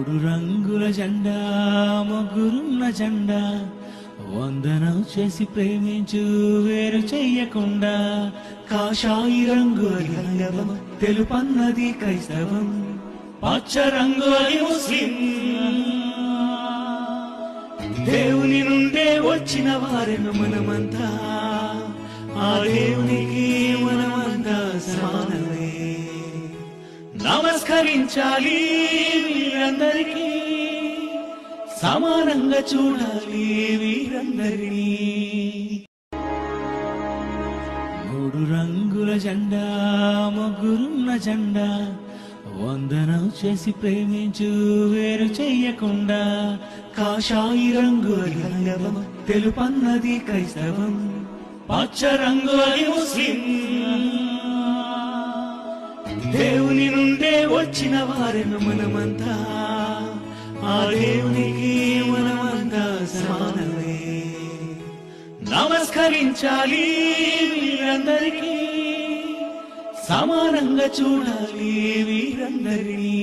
మూడు రంగుల జెండా ముగ్గురున్న జెండా వందనం చేసి ప్రేమించు వేరు చెయ్యకుండా కాషాయి రంగు హైందవం తెలుపన్నది క్రైస్తవం పచ్చ రంగు అది ముస్లిం దేవుని నుండే వచ్చిన వారెను మనమంతా ఆ దేవునికి మనమంతా సమానమే నమస్కరించాలి వీరందరికీ సమానంగా చూడాలి వీరందరినీ మూడు రంగుల జెండా ముగ్గురున్న జెండా వందనం చేసి ప్రేమించు వేరు చెయ్యకుండా కాషాయి రంగు హైందవం తెలుపన్నది క్రైస్తవం పచ్చ రంగు అది ముస్లిం దేవుని నుండే వచ్చిన వారెను మనమంతా ఆ దేవునికి మనమంతా సమానమే నమస్కరించాలి వీరందరికీ సమానంగా చూడాలి వీరందరినీ